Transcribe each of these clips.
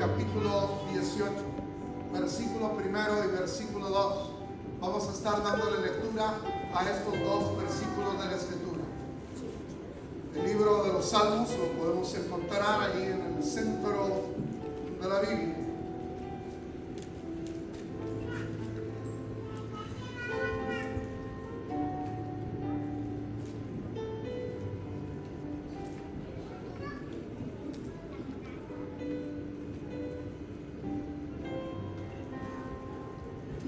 capítulo 18, versículo 1 y versículo 2. Vamos a estar dándole lectura a estos dos versículos de la Escritura. El libro de los Salmos lo podemos encontrar allí en el centro de la Biblia.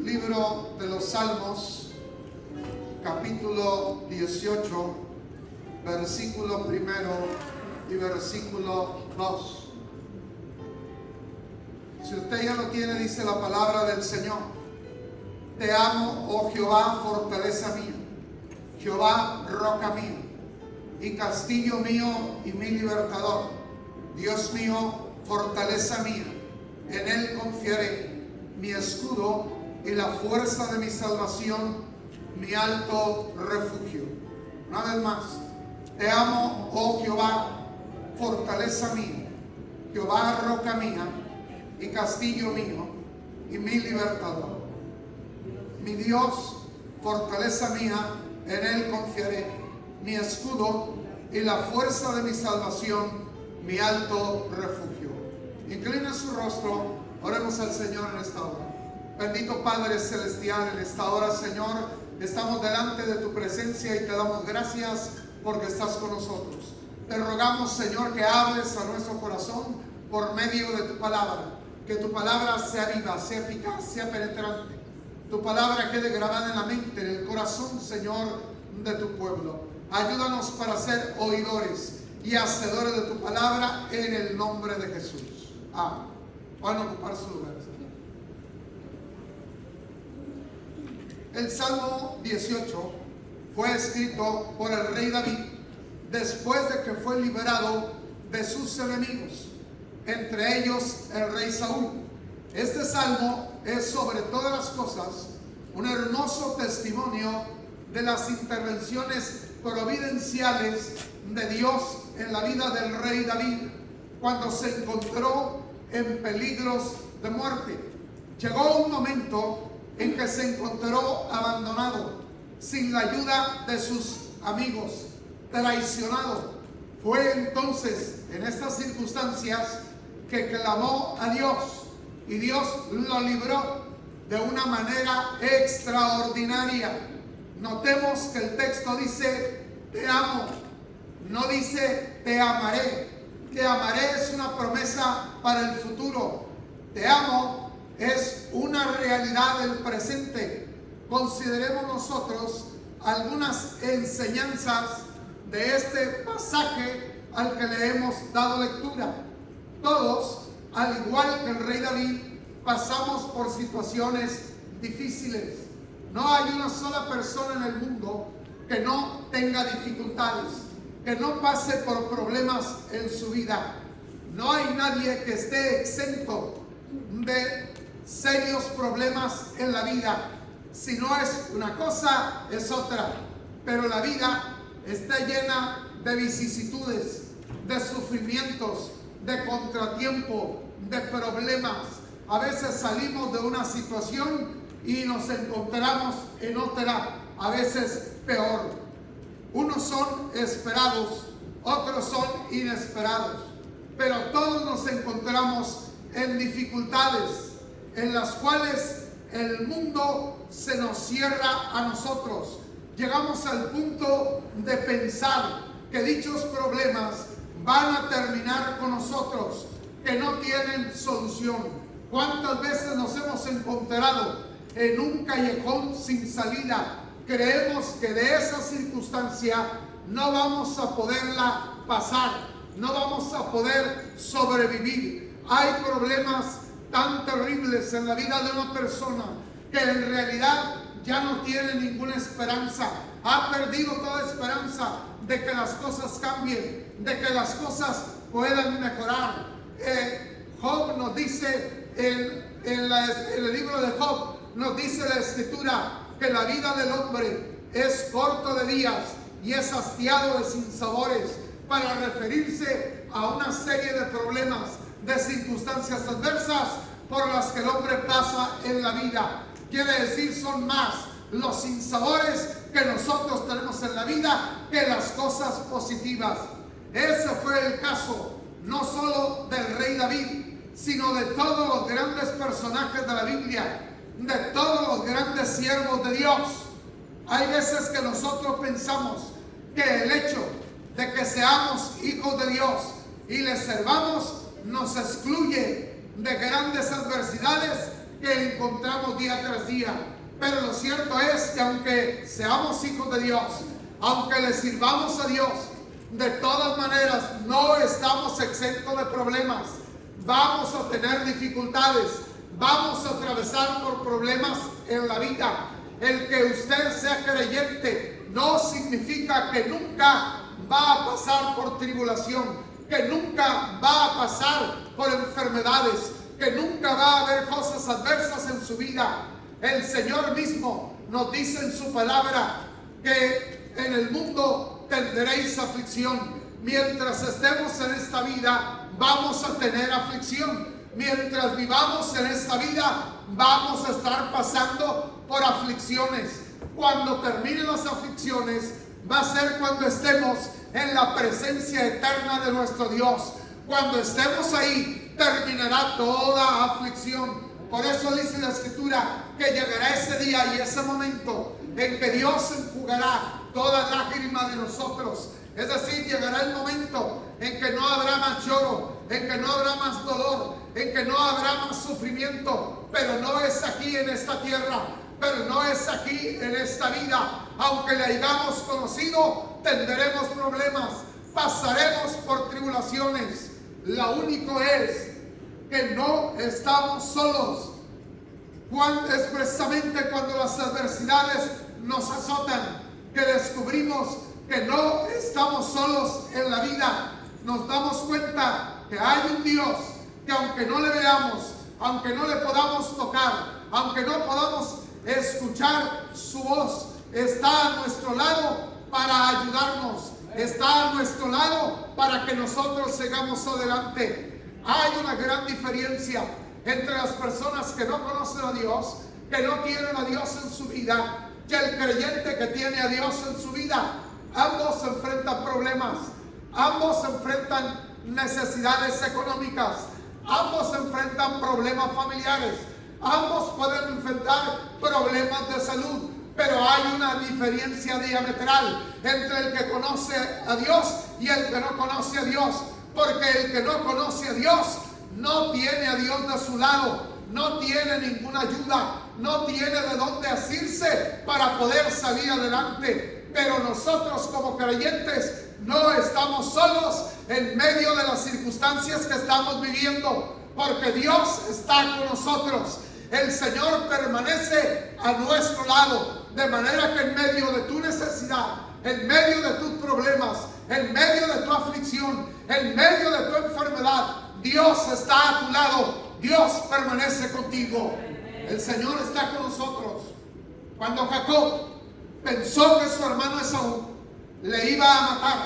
Libro de los Salmos, capítulo 18, versículo 1 y versículo 2. Si usted ya lo tiene, dice la palabra del Señor: Te amo, oh Jehová, fortaleza mía, Jehová, roca mía, y castillo mío y mi libertador, Dios mío, fortaleza mía, en él confiaré, mi escudo y la fuerza de mi salvación, mi alto refugio. Una vez más: Te amo, oh Jehová, fortaleza mía, Jehová, roca mía, y castillo mío, y mi libertador. Mi Dios, fortaleza mía, en él confiaré, mi escudo y la fuerza de mi salvación, mi alto refugio. Inclina su rostro, oremos al Señor en esta hora. Bendito Padre Celestial, en esta hora, Señor, estamos delante de tu presencia y te damos gracias porque estás con nosotros. Te rogamos, Señor, que hables a nuestro corazón por medio de tu palabra. Que tu palabra sea viva, sea eficaz, sea penetrante. Tu palabra quede grabada en la mente, en el corazón, Señor, de tu pueblo. Ayúdanos para ser oidores y hacedores de tu palabra en el nombre de Jesús. Amén. Van a ocupar su lugar, Señor. El Salmo 18 fue escrito por el rey David después de que fue liberado de sus enemigos, entre ellos el rey Saúl. Este salmo es, sobre todas las cosas, un hermoso testimonio de las intervenciones providenciales de Dios en la vida del rey David cuando se encontró en peligros de muerte. Llegó un momento en que se encontró abandonado, sin la ayuda de sus amigos, traicionado. Fue entonces en estas circunstancias que clamó a Dios, y Dios lo libró de una manera extraordinaria. Notemos que el texto dice: te amo, no dice te amaré. Te amaré es una promesa para el futuro. Te amo es una realidad del presente. Consideremos nosotros algunas enseñanzas de este pasaje al que le hemos dado lectura. Todos, al igual que el rey David, pasamos por situaciones difíciles. No hay una sola persona en el mundo que no tenga dificultades, que no pase por problemas en su vida. No hay nadie que esté exento de serios problemas en la vida. Si no es una cosa, es otra. Pero la vida está llena de vicisitudes, de sufrimientos, de contratiempo, de problemas. A veces salimos de una situación y nos encontramos en otra, a veces peor. Unos son esperados, otros son inesperados, pero todos nos encontramos en dificultades en las cuales el mundo se nos cierra a nosotros. Llegamos al punto de pensar que dichos problemas van a terminar con nosotros, que no tienen solución. ¿Cuántas veces nos hemos encontrado en un callejón sin salida? Creemos que de esa circunstancia no vamos a poderla pasar, no vamos a poder sobrevivir. Hay problemas tan terribles en la vida de una persona que en realidad ya no tiene ninguna esperanza. Ha perdido toda esperanza de que las cosas cambien, de que las cosas puedan mejorar. Job nos dice, en el libro de Job, nos dice la Escritura que la vida del hombre es corto de días y es hastiado de sinsabores, para referirse a una serie de problemas de circunstancias adversas por las que el hombre pasa en la vida. Quiere decir, son más los sinsabores que nosotros tenemos en la vida que las cosas positivas. Ese fue el caso no solo del rey David, sino de todos los grandes personajes de la Biblia, de todos los grandes siervos de Dios. Hay veces que nosotros pensamos que el hecho de que seamos hijos de Dios y le servamos nos excluye de grandes adversidades que encontramos día tras día. Pero lo cierto es que aunque seamos hijos de Dios, aunque le sirvamos a Dios, de todas maneras no estamos exentos de problemas. Vamos a tener dificultades, vamos a atravesar por problemas en la vida. El que usted sea creyente no significa que nunca va a pasar por tribulación, que nunca va a pasar por enfermedades, que nunca va a haber cosas adversas en su vida. El Señor mismo nos dice en su palabra que en el mundo tendréis aflicción. Mientras estemos en esta vida, vamos a tener aflicción. Mientras vivamos en esta vida, vamos a estar pasando por aflicciones. Cuando terminen las aflicciones, va a ser cuando estemos en la presencia eterna de nuestro Dios. Cuando estemos ahí, terminará toda aflicción. Por eso dice la Escritura que llegará ese día y ese momento en que Dios enjugará toda lágrima de nosotros. Es decir, llegará el momento en que no habrá más lloro, en que no habrá más dolor, en que no habrá más sufrimiento. Pero no es aquí en esta tierra, pero no es aquí en esta vida. Aunque le hayamos conocido, tendremos problemas, pasaremos por tribulaciones. Lo único es que no estamos solos. Es precisamente cuando las adversidades nos azotan que descubrimos que no estamos solos en la vida. Nos damos cuenta que hay un Dios que aunque no le veamos, aunque no le podamos tocar, aunque no podamos escuchar su voz, está a nuestro lado para ayudarnos, está a nuestro lado para que nosotros sigamos adelante. Hay una gran diferencia entre las personas que no conocen a Dios, que no tienen a Dios en su vida, que el creyente que tiene a Dios en su vida. Ambos enfrentan problemas, ambos enfrentan necesidades económicas, ambos enfrentan problemas familiares, ambos pueden enfrentar problemas de salud. Pero hay una diferencia diametral entre el que conoce a Dios y el que no conoce a Dios. Porque el que no conoce a Dios no tiene a Dios de su lado, no tiene ninguna ayuda, no tiene de dónde asirse para poder salir adelante. Pero nosotros como creyentes no estamos solos en medio de las circunstancias que estamos viviendo, porque Dios está con nosotros. El Señor permanece a nuestro lado, de manera que en medio de tu necesidad, en medio de tus problemas, en medio de tu aflicción, en medio de tu enfermedad, Dios está a tu lado, Dios permanece contigo. El Señor está con nosotros. Cuando Jacob pensó que su hermano Esaú le iba a matar,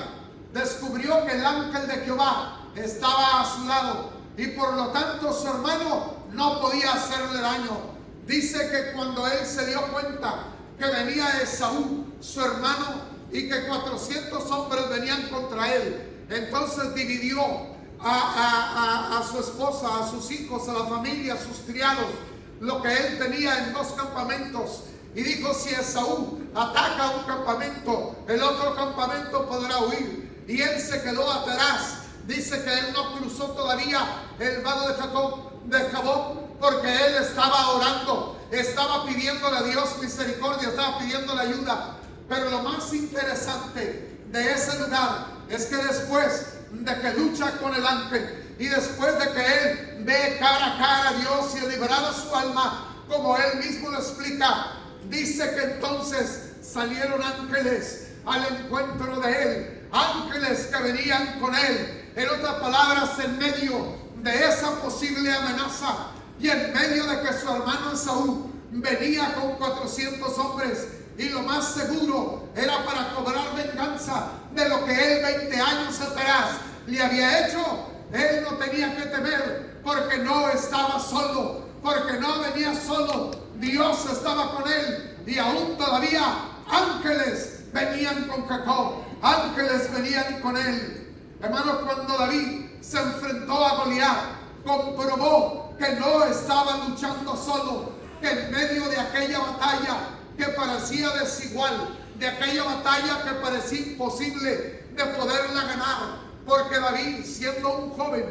descubrió que el ángel de Jehová estaba a su lado y por lo tanto su hermano no podía hacerle daño. Dice que cuando él se dio cuenta que venía Esaú, su hermano, y que 400 hombres venían contra él, entonces dividió a su esposa, a sus hijos, a la familia, a sus criados, lo que él tenía en 2 campamentos. Y dijo, si Esaú ataca un campamento, el otro campamento podrá huir. Y él se quedó atrás. Dice que él no cruzó todavía el vado de Jaboc, porque él estaba orando, estaba pidiéndole a Dios misericordia, estaba pidiéndole ayuda. Pero lo más interesante de ese lugar es que después de que lucha con el ángel y después de que él ve cara a cara a Dios y liberada su alma, como él mismo lo explica, dice que entonces salieron ángeles al encuentro de él, ángeles que venían con él. En otras palabras, en medio de esa posible amenaza y en medio de que su hermano Esaú venía con 400 hombres, y lo más seguro era para cobrar venganza de lo que él 20 años atrás le había hecho, él no tenía que temer, porque no estaba solo, porque no venía solo. Dios estaba con él, y aún todavía ángeles venían con Jacob, ángeles venían con él. Hermanos, cuando David se enfrentó a Goliat, comprobó que no estaba luchando solo, que en medio de aquella batalla que parecía desigual, de aquella batalla que parecía imposible de poderla ganar, porque David, siendo un joven,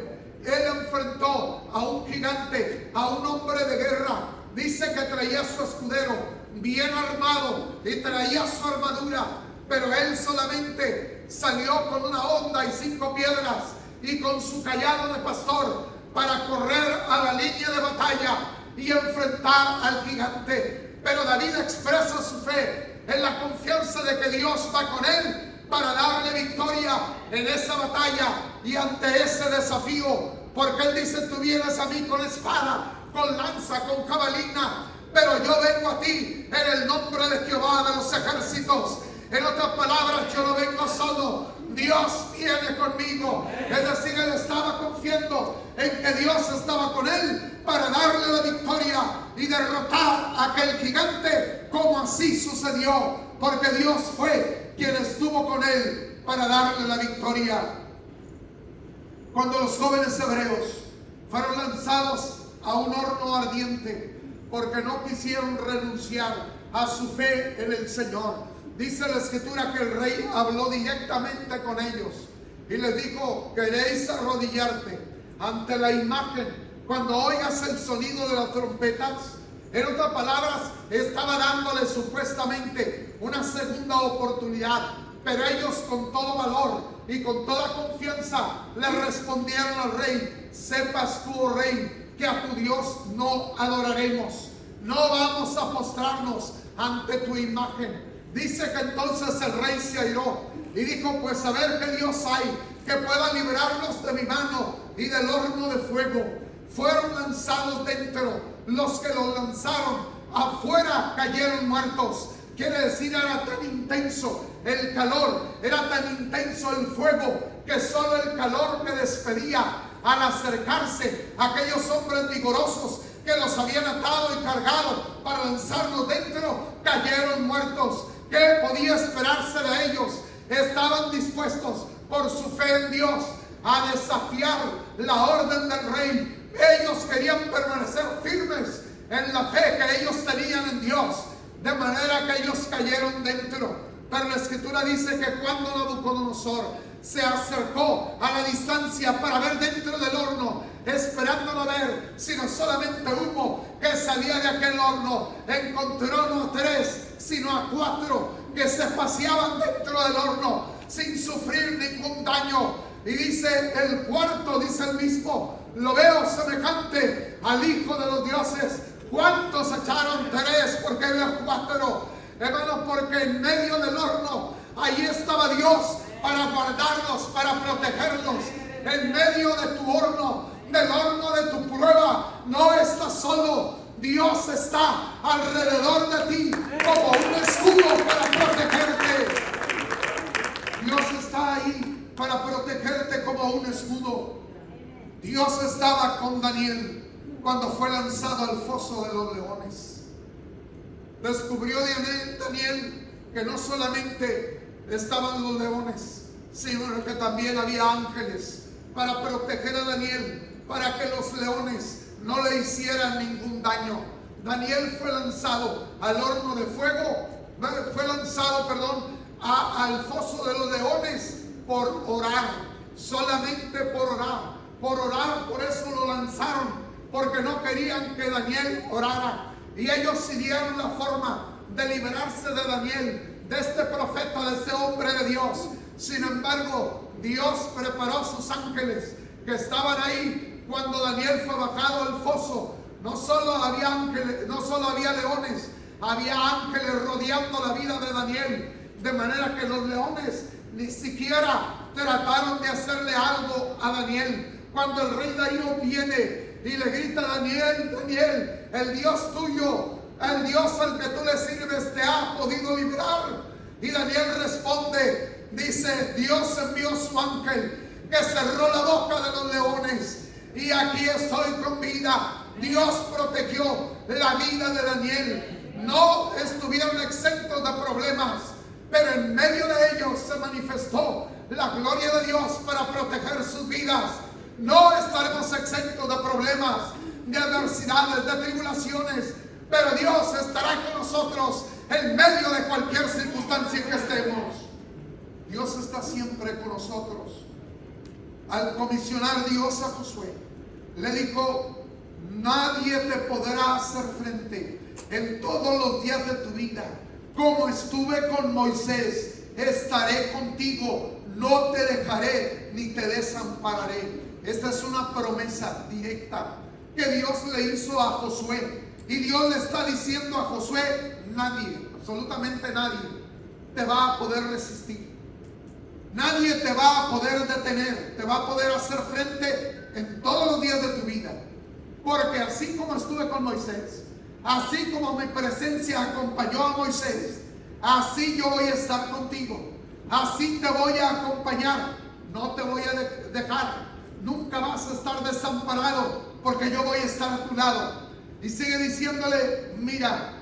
él enfrentó a un gigante, a un hombre de guerra. Dice que traía su escudero bien armado y traía su armadura, pero él solamente salió con una honda y 5 piedras y con su cayado de pastor para correr a la línea de batalla y enfrentar al gigante. Pero David expresa su fe en la confianza de que Dios va con él para darle victoria en esa batalla y ante ese desafío, porque él dice: tú vienes a mí con espada, con lanza, con jabalina, pero yo vengo a ti en el nombre de Jehová de los ejércitos. En otras palabras, yo no vengo solo, Dios viene conmigo. Es decir, él estaba confiando en que Dios estaba con él para darle la victoria y derrotar a aquel gigante, como así sucedió, porque Dios fue quien estuvo con él para darle la victoria. Cuando los jóvenes hebreos fueron lanzados a un horno ardiente porque no quisieron renunciar a su fe en el Señor, dice la Escritura que el rey habló directamente con ellos y les dijo: ¿queréis arrodillarte ante la imagen cuando oigas el sonido de las trompetas? En otras palabras, estaba dándole supuestamente una segunda oportunidad, pero ellos con todo valor y con toda confianza le respondieron al rey: sepas tú, oh rey, que a tu Dios no adoraremos, no vamos a postrarnos ante tu imagen. Dice que entonces el rey se airó y dijo: pues a ver qué Dios hay que pueda librarnos de mi mano y del horno de fuego. Fueron lanzados dentro, los que los lanzaron afuera cayeron muertos. Quiere decir, era tan intenso el calor, era tan intenso el fuego, que solo el calor que despedía al acercarse a aquellos hombres vigorosos que los habían atado y cargado para lanzarlos dentro, cayeron muertos. ¿Qué podía esperarse de ellos? Estaban dispuestos por su fe en Dios a desafiar la orden del rey. Ellos querían permanecer firmes en la fe que ellos tenían en Dios, de manera que ellos cayeron dentro. Pero la Escritura dice que cuando Nabucodonosor se acercó a la distancia para ver dentro del horno, esperando no ver sino solamente humo que salía de aquel horno, encontró no a 3 sino a 4 que se paseaban dentro del horno sin sufrir ningún daño. Y dice el cuarto, dice el mismo: lo veo semejante al Hijo de los dioses. ¿Cuántos echaron 3? Porque veo 4. Hermanos, porque en medio del horno, ahí estaba Dios para guardarlos, para protegerlos. En medio de tu horno, del horno de tu prueba, no estás solo. Dios está alrededor de ti como un escudo para protegerte. Dios está ahí para protegerte como un escudo. Dios estaba con Daniel cuando fue lanzado al foso de los leones. Descubrió Daniel que no solamente estaban los leones, sino que también había ángeles para proteger a Daniel, para que los leones no le hicieran ningún daño. Daniel fue lanzado al horno de fuego, fue lanzado, al foso de los leones por orar, solamente por orar. Por eso lo lanzaron, porque no querían que Daniel orara. Y ellos siguieron la forma de librarse de Daniel, de este profeta, de este hombre de Dios. Sin embargo, Dios preparó sus ángeles que estaban ahí cuando Daniel fue bajado al foso. No solo había ángeles, no solo había leones, había ángeles rodeando la vida de Daniel, de manera que los leones ni siquiera trataron de hacerle algo a Daniel. Cuando el rey Darío viene y le grita: Daniel, Daniel, el Dios tuyo, el Dios al que tú le sirves, te ha podido librar. Y Daniel responde, dice: Dios envió su ángel que cerró la boca de los leones. Y aquí estoy con vida. Dios protegió la vida de Daniel. No estuvieron exentos de problemas, pero en medio de ellos se manifestó la gloria de Dios para proteger sus vidas. No estaremos exentos de problemas, de adversidades, de tribulaciones, pero Dios estará con nosotros en medio de cualquier circunstancia en que estemos. Dios está siempre con nosotros. Al comisionar Dios a Josué, le dijo: nadie te podrá hacer frente en todos los días de tu vida. Como estuve con Moisés, estaré contigo, no te dejaré ni te desampararé. Esta es una promesa directa que Dios le hizo a Josué. Y Dios le está diciendo a Josué: nadie, absolutamente nadie, te va a poder resistir. Nadie te va a poder detener, te va a poder hacer frente en todos los días de tu vida. Porque así como estuve con Moisés, así como mi presencia acompañó a Moisés, así yo voy a estar contigo. Así te voy a acompañar, no te voy a dejar. Nunca vas a estar desamparado, porque yo voy a estar a tu lado. Y sigue diciéndole: mira,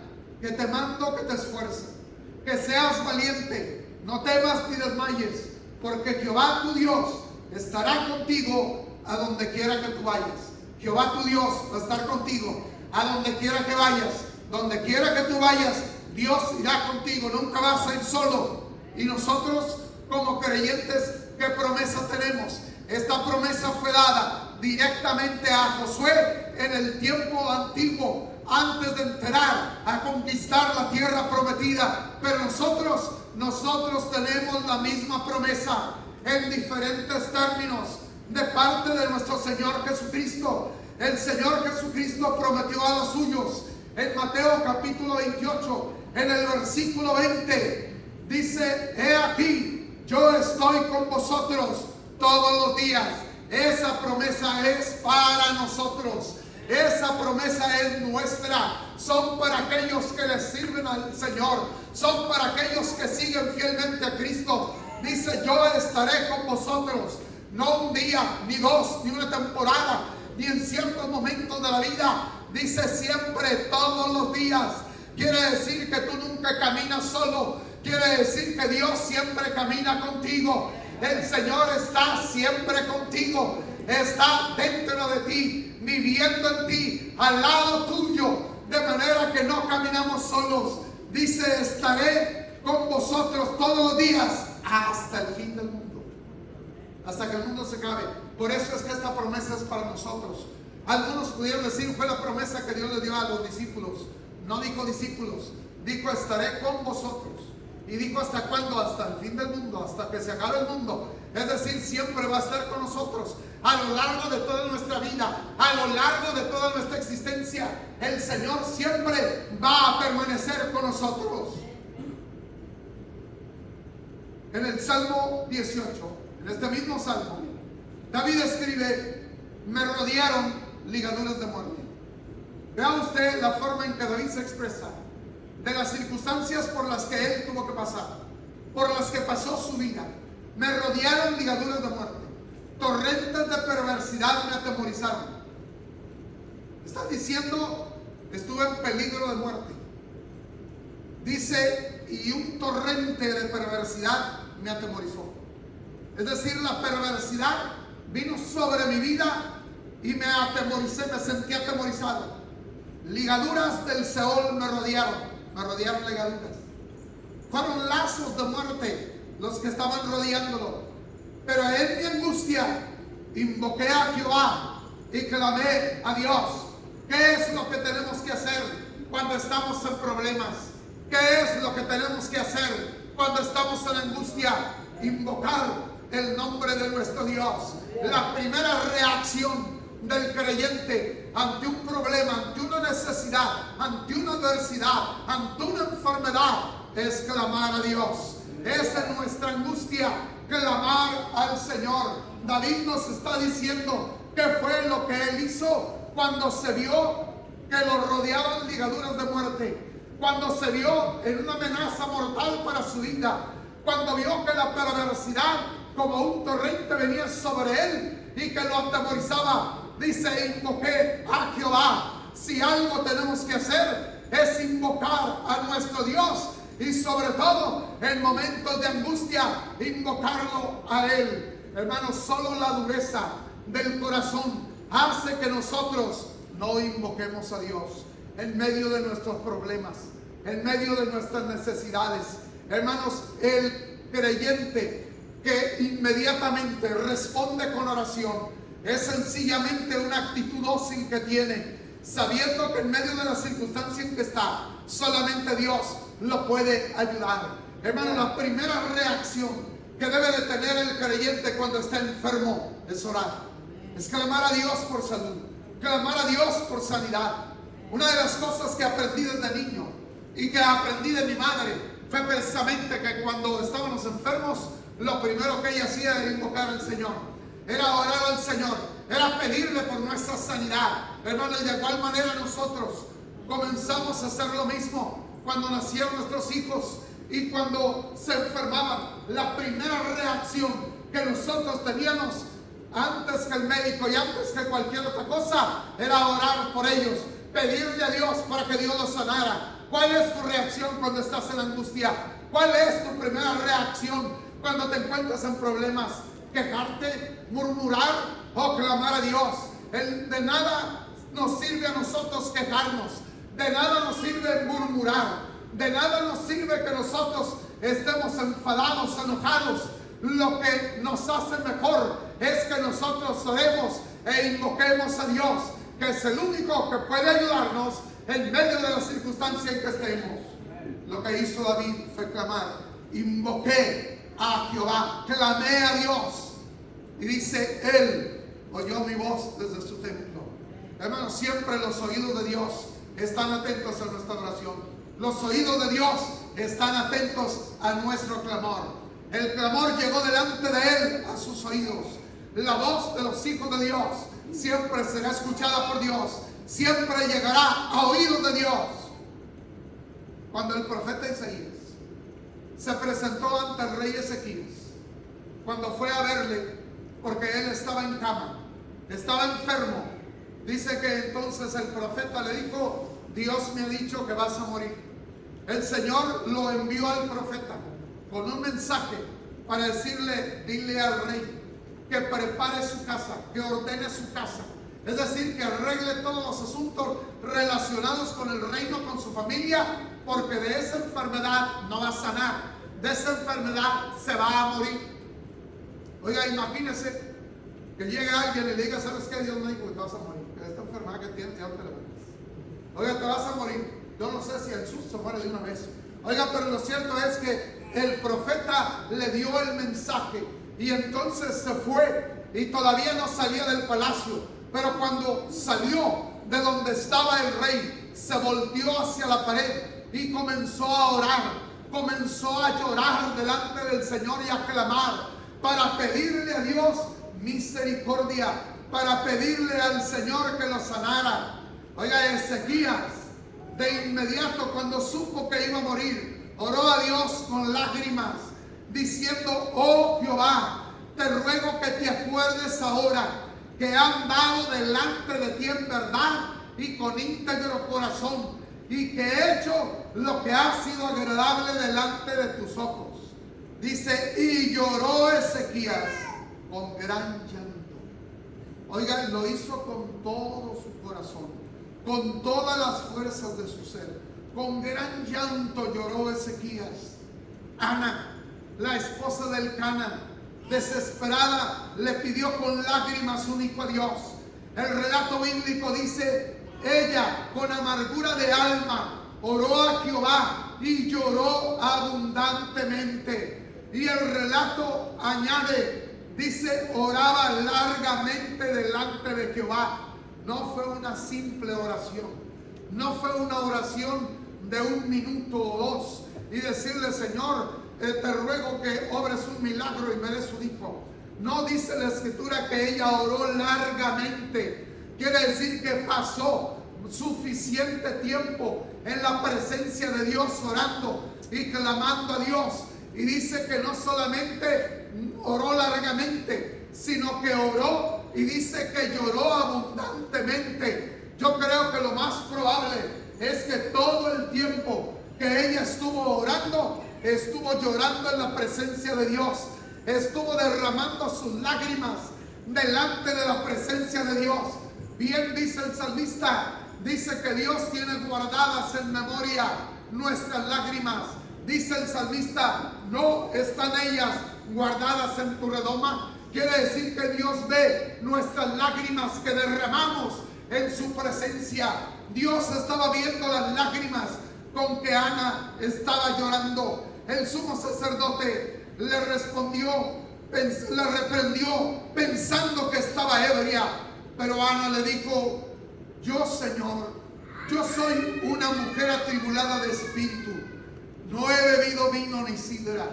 que te mando que te esfuerces, que seas valiente, no temas ni desmayes, porque Jehová tu Dios estará contigo a donde quiera que tú vayas. Jehová tu Dios va a estar contigo a donde quiera que vayas. Donde quiera que tú vayas, Dios irá contigo. Nunca vas a ir solo. Y nosotros, como creyentes, ¿qué promesa tenemos? Esta promesa fue dada directamente a Josué en el tiempo antiguo, antes de entrar a conquistar la tierra prometida. Pero nosotros tenemos la misma promesa en diferentes términos de parte de nuestro Señor Jesucristo. El Señor Jesucristo prometió a los suyos en Mateo capítulo 28, en el versículo 20, dice: he aquí, yo estoy con vosotros todos los días. Esa promesa es para nosotros. Esa promesa es nuestra. Son para aquellos que le sirven al Señor. Son para aquellos que siguen fielmente a Cristo. Dice: yo estaré con vosotros. No un día, ni dos, ni una temporada, ni en ciertos momentos de la vida. Dice siempre, todos los días. Quiere decir que tú nunca caminas solo. Quiere decir que Dios siempre camina contigo. El Señor está siempre contigo. Está dentro de ti, viviendo en ti, al lado tuyo. De manera que no caminamos solos. Dice: estaré con vosotros todos los días hasta el fin del mundo. Hasta que el mundo se acabe. Por eso es que esta promesa es para nosotros. Algunos pudieron decir: fue la promesa que Dios le dio a los discípulos. No dijo discípulos, dijo: estaré con vosotros. Y dijo: ¿hasta cuándo? Hasta el fin del mundo, hasta que se acabe el mundo. Es decir, siempre va a estar con nosotros. A lo largo de toda nuestra vida, a lo largo de toda nuestra existencia, el Señor siempre va a permanecer con nosotros. En el Salmo 18, en este mismo Salmo, David escribe: me rodearon ligaduras de muerte. Vea usted la forma en que David se expresa de las circunstancias por las que él tuvo que pasar, por las que pasó su vida. Me rodearon ligaduras de muerte, torrentes de perversidad me atemorizaron. Está diciendo: estuve en peligro de muerte. Dice: y un torrente de perversidad me atemorizó. Es decir, la perversidad vino sobre mi vida y me atemoricé, me sentí atemorizado. Ligaduras del Seol me rodearon ligaduras. Fueron lazos de muerte los que estaban rodeándolo. Pero en mi angustia invoqué a Jehová y clamé a Dios. ¿Qué es lo que tenemos que hacer cuando estamos en problemas? ¿Qué es lo que tenemos que hacer cuando estamos en angustia? Invocar el nombre de nuestro Dios. La primera reacción del creyente ante un problema, ante una necesidad, ante una adversidad, ante una enfermedad, es clamar a Dios. Es en nuestra angustia clamar al Señor. David nos está diciendo qué fue lo que él hizo cuando se vio que lo rodeaban ligaduras de muerte, cuando se vio en una amenaza mortal para su vida, cuando vio que la perversidad como un torrente venía sobre él y que lo atemorizaba. Dice: invoqué a Jehová. Si algo tenemos que hacer es invocar a nuestro Dios, y sobre todo en momentos de angustia, invocarlo a Él. Hermanos, solo la dureza del corazón hace que nosotros no invoquemos a Dios en medio de nuestros problemas, en medio de nuestras necesidades. Hermanos, el creyente que inmediatamente responde con oración es sencillamente una actitud dócil que tiene, sabiendo que en medio de la circunstancia en que está, solamente Dios lo puede ayudar. Hermano, la primera reacción que debe de tener el creyente cuando está enfermo es orar, es clamar a Dios por salud, clamar a Dios por sanidad. Una de las cosas que aprendí desde niño y que aprendí de mi madre fue precisamente que cuando estábamos enfermos, lo primero que ella hacía era invocar al Señor, era orar al Señor, era pedirle por nuestra sanidad. Hermanos, de igual manera nosotros comenzamos a hacer lo mismo cuando nacieron nuestros hijos y cuando se enfermaban. La primera reacción que nosotros teníamos antes que el médico y antes que cualquier otra cosa era orar por ellos, pedirle a Dios para que Dios los sanara. ¿Cuál es tu reacción cuando estás en angustia? ¿Cuál es tu primera reacción cuando te encuentras en problemas? ¿Quejarte, murmurar o clamar a Dios? De nada nos sirve a nosotros quejarnos, de nada nos sirve murmurar, de nada nos sirve que nosotros estemos enfadados, enojados. Lo que nos hace mejor es que nosotros oremos e invoquemos a Dios, que es el único que puede ayudarnos en medio de la circunstancia en que estemos. Lo que hizo David fue clamar: invoqué a Jehová, clamé a Dios. Y dice: Él oyó mi voz desde su templo. Hermanos, siempre los oídos de Dios están atentos a nuestra oración. Los oídos de Dios están atentos a nuestro clamor. El clamor llegó delante de Él a sus oídos. La voz de los hijos de Dios siempre será escuchada por Dios, siempre llegará a oídos de Dios. Cuando el profeta Isaías se presentó ante el rey Ezequías, cuando fue a verle, porque él estaba en cama, estaba enfermo, dice que entonces el profeta le dijo: Dios me ha dicho que vas a morir. El Señor lo envió al profeta con un mensaje para decirle: dile al rey que prepare su casa, que ordene su casa. Es decir, que arregle todos los asuntos relacionados con el reino, con su familia, porque de esa enfermedad no va a sanar, de esa enfermedad se va a morir. Oiga, imagínese que llegue alguien y le diga: ¿sabes qué? Dios me dijo que te vas a morir, que esta enfermedad que tienes ya no te la ves. Oiga, te vas a morir. Yo no sé si el susto muere de una vez. Oiga, pero lo cierto es que el profeta le dio el mensaje y entonces se fue y todavía no salía del palacio. Pero cuando salió de donde estaba el rey, se volteó hacia la pared y comenzó a orar, comenzó a llorar delante del Señor y a clamar para pedirle a Dios misericordia, para pedirle al Señor que lo sanara. Oiga, Ezequías de inmediato, cuando supo que iba a morir, oró a Dios con lágrimas, diciendo: oh Jehová, te ruego que te acuerdes ahora que he andado delante de ti en verdad y con íntegro corazón, y que he hecho lo que ha sido agradable delante de tus ojos. Dice: y lloró Ezequías con gran llanto. Oigan, lo hizo con todo su corazón, con todas las fuerzas de su ser. Con gran llanto lloró Ezequías. Ana, la esposa del Cana, desesperada, le pidió con lágrimas un hijo a Dios. El relato bíblico dice: ella con amargura de alma oró a Jehová y lloró abundantemente. Y el relato añade, dice: oraba largamente delante de Jehová. No fue una simple oración, no fue una oración de un minuto o dos y decirle: Señor, te ruego que obres un milagro y me des un hijo. No, dice la escritura que ella oró largamente. Quiere decir que pasó suficiente tiempo en la presencia de Dios orando y clamando a Dios. Y dice que no solamente oró largamente, sino que oró y dice que lloró abundantemente. Yo creo que lo más probable es que todo el tiempo que ella estuvo orando, estuvo llorando en la presencia de Dios, estuvo derramando sus lágrimas delante de la presencia de Dios. Bien dice el salmista, dice que Dios tiene guardadas en memoria nuestras lágrimas. Dice el salmista, no están ellas guardadas en tu redoma. Quiere decir que Dios ve nuestras lágrimas que derramamos en su presencia. Dios estaba viendo las lágrimas con que Ana estaba llorando. El sumo sacerdote le reprendió pensando que estaba ebria. Pero Ana le dijo, yo, Señor, yo soy una mujer atribulada de espíritu. No he bebido vino ni sidra,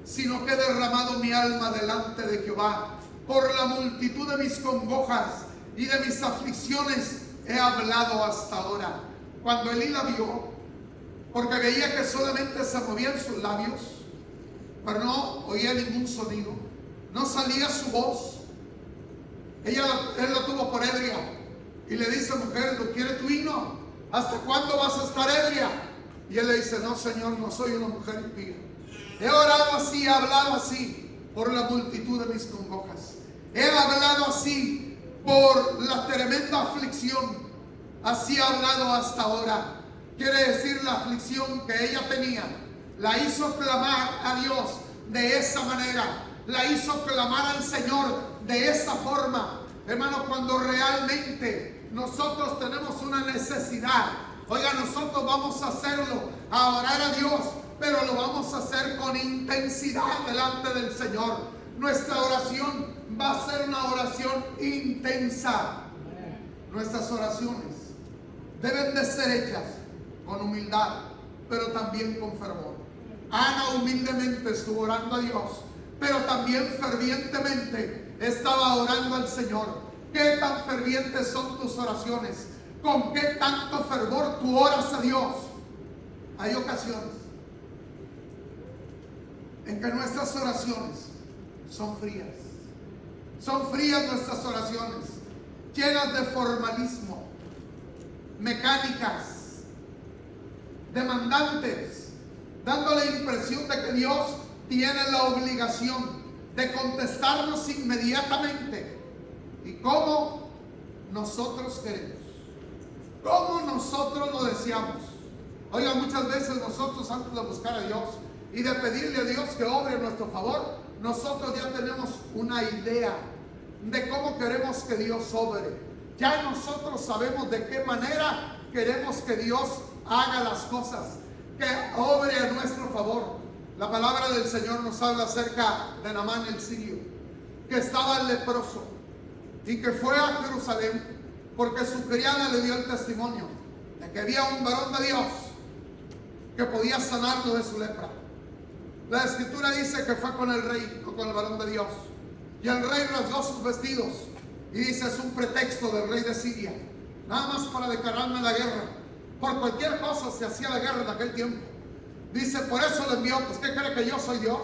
sino que he derramado mi alma delante de Jehová. Por la multitud de mis congojas y de mis aflicciones he hablado hasta ahora. Cuando Elí la vio, porque veía que solamente se movían sus labios, pero no oía ningún sonido, no salía su voz. Él la tuvo por ebria y le dice, mujer, ¿no quiere tu vino? ¿Hasta cuándo vas a estar ebria? Y él le dice, no, Señor, no soy una mujer impía. He orado así, he hablado así por la multitud de mis congojas. He hablado así por la tremenda aflicción. Así he hablado hasta ahora. Quiere decir, la aflicción que ella tenía la hizo clamar a Dios de esa manera. La hizo clamar al Señor de esa forma. Hermano, cuando realmente nosotros tenemos una necesidad, oiga, nosotros vamos a hacerlo, a orar a Dios, pero lo vamos a hacer con intensidad delante del Señor. Nuestra oración va a ser una oración intensa. Nuestras oraciones deben de ser hechas con humildad, pero también con fervor. Ana humildemente estuvo orando a Dios, pero también fervientemente estaba orando al Señor. ¿Qué tan fervientes son tus oraciones? ¿Con qué tanto fervor tú oras a Dios? Hay ocasiones en que nuestras oraciones son frías. Son frías nuestras oraciones, llenas de formalismo, mecánicas, demandantes, dando la impresión de que Dios tiene la obligación de contestarnos inmediatamente. ¿Y cómo nosotros queremos? ¿Cómo nosotros lo deseamos? Oiga, muchas veces nosotros, antes de buscar a Dios y de pedirle a Dios que obre a nuestro favor, nosotros ya tenemos una idea de cómo queremos que Dios obre. Ya nosotros sabemos de qué manera queremos que Dios haga las cosas, que obre a nuestro favor. La palabra del Señor nos habla acerca de Naamán el sirio, que estaba leproso y que fue a Jerusalén porque su criada le dio el testimonio de que había un varón de Dios que podía sanarlo de su lepra. La escritura dice que fue con el rey, o con el varón de Dios, y el rey rasgó sus vestidos y dice, es un pretexto del rey de Siria, nada más para declararme la guerra. Por cualquier cosa se hacía la guerra en aquel tiempo. Dice, por eso le envió. Pues ¿qué cree, que yo soy Dios?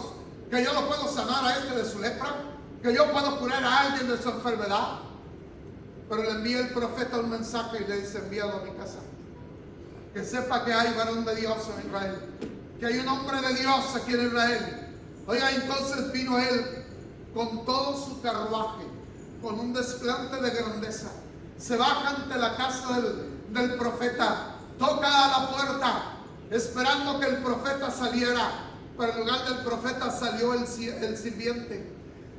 ¿Que yo lo puedo sanar a este de su lepra? ¿Que yo puedo curar a alguien de su enfermedad? Pero le envía el profeta un mensaje y le dice, envíalo a mi casa, que sepa que hay varón de Dios en Israel, que hay un hombre de Dios aquí en Israel. Oiga, entonces vino él con todo su carruaje, con un desplante de grandeza. Se baja ante la casa del profeta, toca a la puerta, esperando que el profeta saliera. Pero en lugar del profeta salió el sirviente,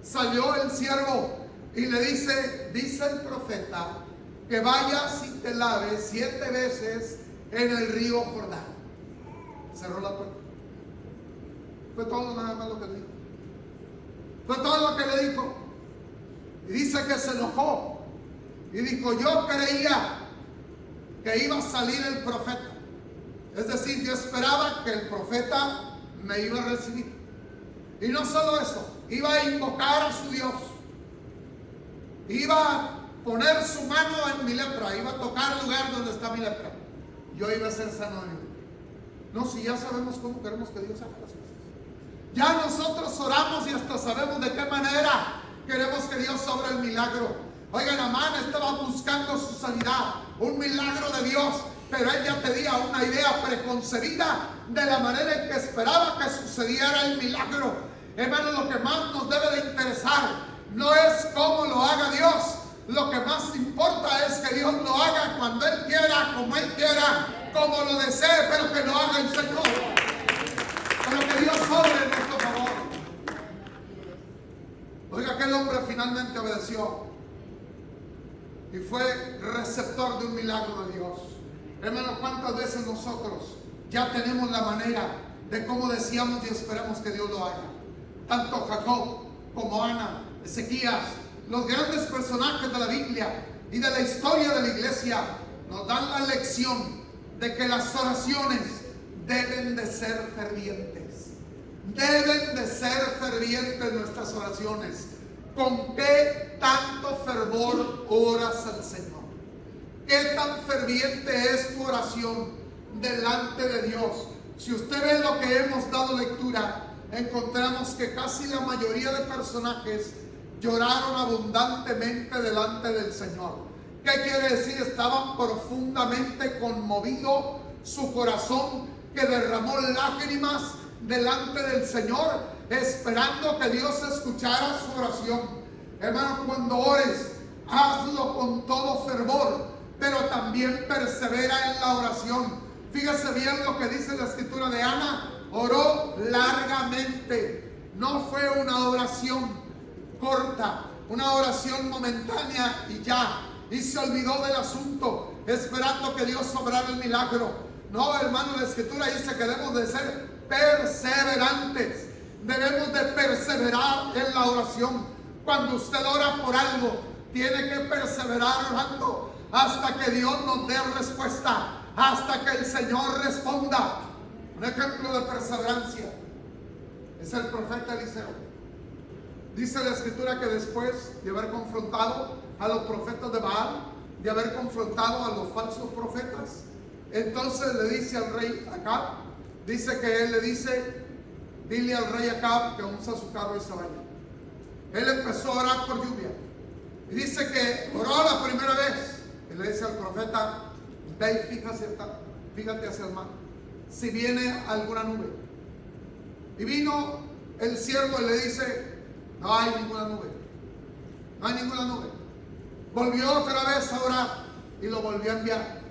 salió el siervo, y le dice el profeta, que vayas y te laves 7 veces en el río Jordán. Cerró la puerta. Fue todo nada más lo que le dijo. Fue todo lo que le dijo. Y dice que se enojó y dijo, yo creía que iba a salir el profeta. Es decir, yo esperaba que el profeta me iba a recibir. Y no solo eso, iba a invocar a su Dios. Iba a poner su mano en mi lepra, iba a tocar el lugar donde está mi lepra. Yo iba a ser sano de mí. No, si ya sabemos cómo queremos que Dios haga las cosas. Ya nosotros oramos y hasta sabemos de qué manera queremos que Dios obre el milagro. Oigan, Amán estaba buscando su sanidad, un milagro de Dios, pero él ya tenía una idea preconcebida de la manera en que esperaba que sucediera el milagro. Hermano, lo que más nos debe de interesar no es cómo lo haga Dios. Lo que más importa es que Dios lo haga cuando Él quiera, como Él quiera, como lo desee, pero que lo haga el Señor. Pero que Dios obre en nuestro favor. Oiga, aquel hombre finalmente obedeció y fue receptor de un milagro de Dios. Hermano, ¿cuántas veces nosotros ya tenemos la manera de cómo deseamos y esperamos que Dios lo haga? Tanto Jacob como Ana, Ezequías, los grandes personajes de la Biblia y de la historia de la iglesia nos dan la lección de que las oraciones deben de ser fervientes. Deben de ser fervientes nuestras oraciones. ¿Con qué tanto fervor oras al Señor? ¿Qué tan ferviente es tu oración delante de Dios? Si usted ve lo que hemos dado lectura, encontramos que casi la mayoría de personajes lloraron abundantemente delante del Señor. ¿Qué quiere decir? Estaban profundamente conmovidos, su corazón que derramó lágrimas delante del Señor, esperando que Dios escuchara su oración. Hermano, cuando ores, hazlo con todo fervor, pero también persevera en la oración. Fíjese bien lo que dice la escritura de Ana. Oró largamente. No fue una oración corta, una oración momentánea y ya, y se olvidó del asunto, esperando que Dios obrara el milagro. No, hermano, la escritura dice que debemos de ser perseverantes. Debemos de perseverar en la oración. Cuando usted ora por algo, tiene que perseverar orando hasta que Dios nos dé respuesta, hasta que el Señor responda. Un ejemplo de perseverancia es el profeta Eliseo. Dice la escritura que después de haber confrontado a los profetas de Baal, de haber confrontado a los falsos profetas, entonces le dice al rey Acab, dice que él le dice, dile al rey Acab que unza su carro y se vaya. Él empezó a orar por lluvia. Y dice que oró la primera vez. Y le dice al profeta, ve y fíjate hacia el mar, si viene alguna nube. Y vino el siervo y le dice, no hay ninguna nube. No hay ninguna nube. Volvió otra vez a orar y lo volvió a enviar.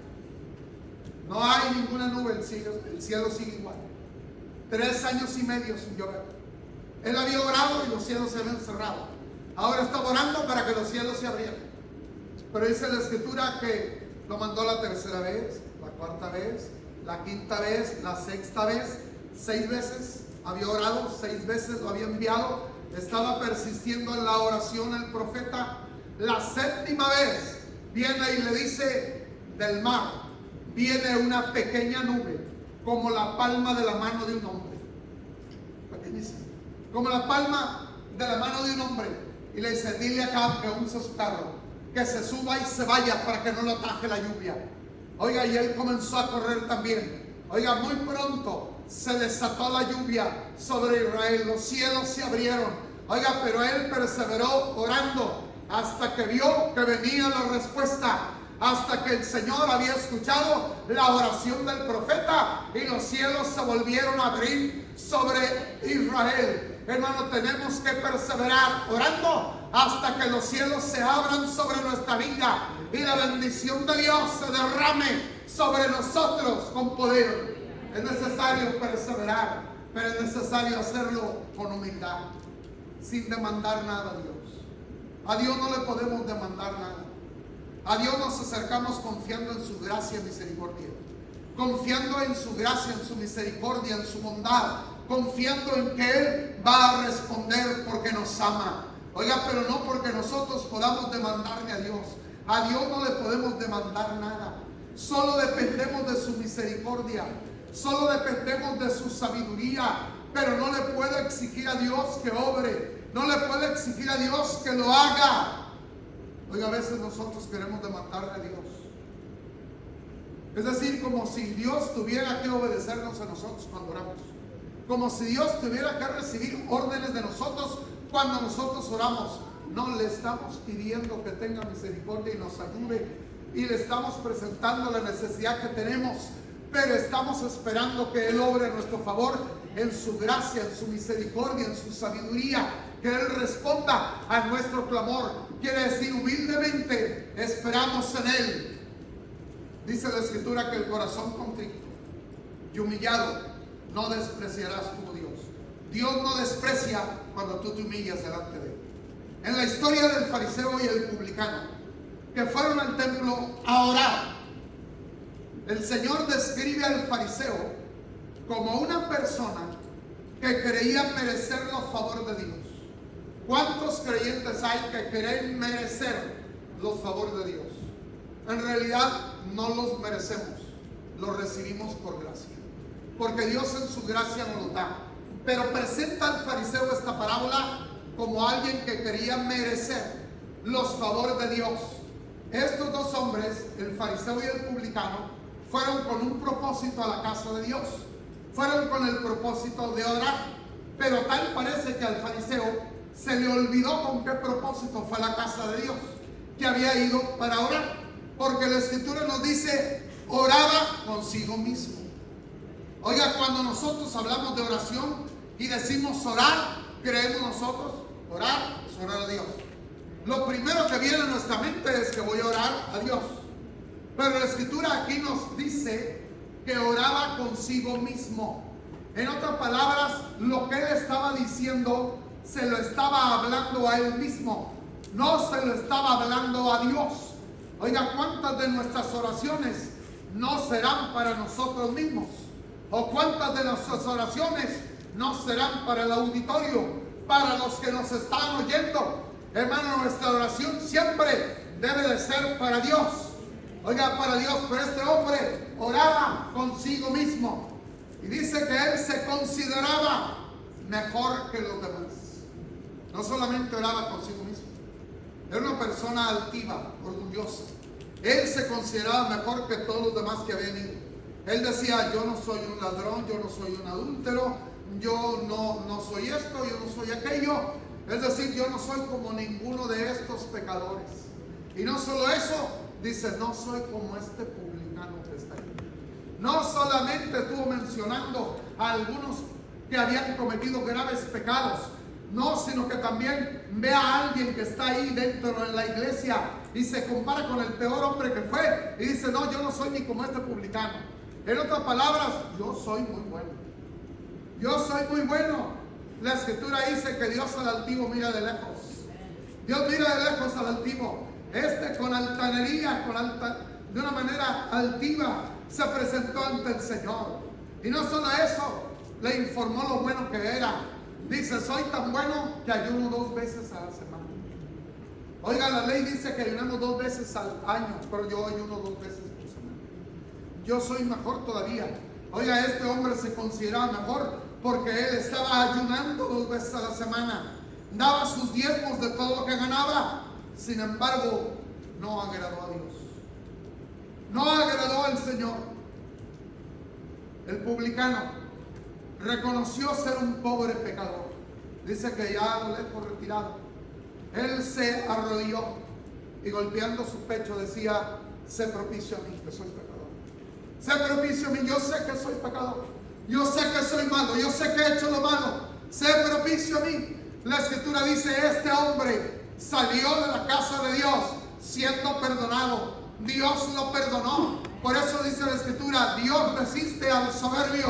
No hay ninguna nube, el cielo sigue igual. 3 años y medio sin llover. Él había orado y los cielos se habían cerrado. Ahora estaba orando para que los cielos se abrieran. Pero dice la escritura que lo mandó la tercera vez, la cuarta vez, la quinta vez, la sexta vez, 6 veces había orado, 6 veces lo había enviado. Estaba persistiendo en la oración el profeta. La 7ª vez viene y le dice, del mar viene una pequeña nube como la palma de la mano de un hombre. Pequeñísima, como la palma de la mano de un hombre. Y le dice, dile a Acab que unce su carro, que se suba y se vaya para que no lo ataje la lluvia. Oiga, y él comenzó a correr también. Oiga, muy pronto se desató la lluvia sobre Israel, los cielos se abrieron. Oiga, pero él perseveró orando hasta que vio que venía la respuesta, hasta que el Señor había escuchado la oración del profeta y los cielos se volvieron a abrir sobre Israel. Hermano, tenemos que perseverar orando hasta que los cielos se abran sobre nuestra vida y la bendición de Dios se derrame sobre nosotros con poder. Es necesario perseverar, pero es necesario hacerlo con humildad, sin demandar nada a Dios. A Dios no le podemos demandar nada. A Dios nos acercamos confiando en su gracia y misericordia, confiando en su gracia, en su misericordia, en su bondad, confiando en que Él va a responder porque nos ama. Oiga, pero no porque nosotros podamos demandarle a Dios. A Dios no le podemos demandar nada. Solo dependemos de su misericordia, solo dependemos de su sabiduría, pero no le puedo exigir a Dios que obre, no le puedo exigir a Dios que lo haga. Oiga, a veces nosotros queremos demandarle a Dios. Es decir, como si Dios tuviera que obedecernos a nosotros cuando oramos. como si Dios tuviera que recibir órdenes de nosotros cuando nosotros oramos. No, le estamos pidiendo que tenga misericordia y nos ayude, y le estamos presentando la necesidad que tenemos, pero estamos esperando que Él obre a nuestro favor en su gracia, en su misericordia, en su sabiduría, que Él responda a nuestro clamor. Quiere decir, humildemente esperamos en Él. Dice la Escritura que el corazón contrito y humillado no despreciarás como Dios. Dios no desprecia cuando tú te humillas delante de Él. En la historia del fariseo y el publicano, que fueron al templo a orar, el Señor describe al fariseo como una persona que creía merecer los favores de Dios. ¿Cuántos creyentes hay que creen merecer los favores de Dios? En realidad no los merecemos, los recibimos por gracia, porque Dios en su gracia nos lo da. Pero presenta al fariseo esta parábola como alguien que quería merecer los favores de Dios. Estos dos hombres, el fariseo y el publicano, fueron con un propósito a la casa de Dios. Fueron con el propósito de orar. Pero tal parece que al fariseo se le olvidó con qué propósito fue a la casa de Dios, que había ido para orar. Porque la Escritura nos dice, oraba consigo mismo. Oiga, cuando nosotros hablamos de oración y decimos orar, creemos nosotros, orar es orar a Dios. Lo primero que viene a nuestra mente es que voy a orar a Dios. Pero la Escritura aquí nos dice que oraba consigo mismo. En otras palabras, lo que él estaba diciendo se lo estaba hablando a él mismo, no se lo estaba hablando a Dios. Oiga, ¿cuántas de nuestras oraciones no serán para nosotros mismos? ¿O cuántas de nuestras oraciones no serán para el auditorio, para los que nos están oyendo? Hermano, nuestra oración siempre debe de ser para Dios. Oiga, para Dios. Pero este hombre oraba consigo mismo. Y dice que él se consideraba mejor que los demás. No solamente oraba consigo mismo. Era una persona altiva, orgullosa. Él se consideraba mejor que todos los demás que habían ido. Él decía, yo no soy un ladrón, yo no soy un adúltero, yo no soy esto, yo no soy aquello. Es decir, yo no soy como ninguno de estos pecadores. Y no solo eso, dice, no soy como este publicano que está ahí. No solamente estuvo mencionando a algunos que habían cometido graves pecados, no, sino que también ve a alguien que está ahí dentro de la iglesia y se compara con el peor hombre que fue y dice, no, yo no soy ni como este publicano. En otras palabras, yo soy muy bueno. Yo soy muy bueno. La Escritura dice que Dios al altivo mira de lejos. Dios mira de lejos al altivo. Con altanería, de una manera altiva, se presentó ante el Señor. Y no solo eso, le informó lo bueno que era. Dice, soy tan bueno que ayuno 2 veces a la semana. Oiga, la ley dice que ayunamos 2 veces al año, pero yo ayuno 2 veces por semana. Yo soy mejor todavía. Oiga, este hombre se consideraba mejor porque él estaba ayunando 2 veces a la semana. Daba sus diezmos de todo lo que ganaba. Sin embargo, no agradó a Dios. No agradó al Señor. El publicano reconoció ser un pobre pecador. Dice que ya a lo lejos retirado, él se arrodilló y golpeando su pecho decía, sé propicio a mí que soy pecador. Sé propicio a mí, yo sé que soy pecador. Yo sé que soy malo, yo sé que he hecho lo malo. Sé propicio a mí. La Escritura dice, este hombre salió de la casa de Dios siendo perdonado. Dios lo perdonó. Por eso dice la Escritura, Dios resiste al soberbio,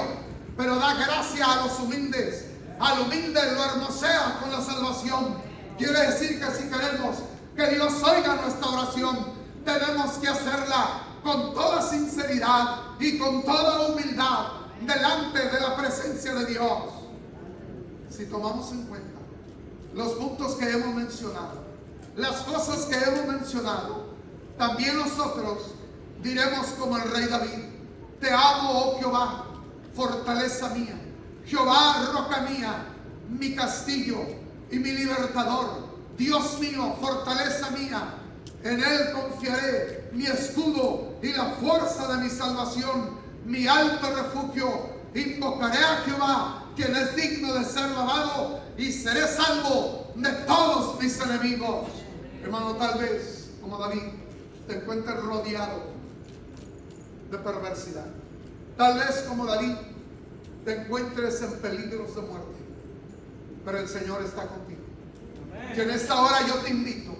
pero da gracia a los humildes. Al humilde lo hermosea con la salvación. Quiere decir que si queremos que Dios oiga nuestra oración, tenemos que hacerla con toda sinceridad y con toda humildad delante de la presencia de Dios. Si tomamos en cuenta los puntos que hemos mencionado, las cosas que hemos mencionado, también nosotros diremos como el rey David, te amo, oh Jehová, fortaleza mía, Jehová, roca mía, mi castillo y mi libertador, Dios mío, fortaleza mía, en él confiaré, mi escudo y la fuerza de mi salvación, mi alto refugio, invocaré a Jehová quien es digno de ser lavado, y seré salvo de todos mis enemigos. Hermano, tal vez, como David, te encuentres rodeado de perversidad. Tal vez, como David, te encuentres en peligros de muerte. Pero el Señor está contigo. Y en esta hora yo te invito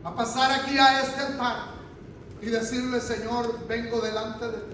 a pasar aquí a este altar y decirle: Señor, vengo delante de ti.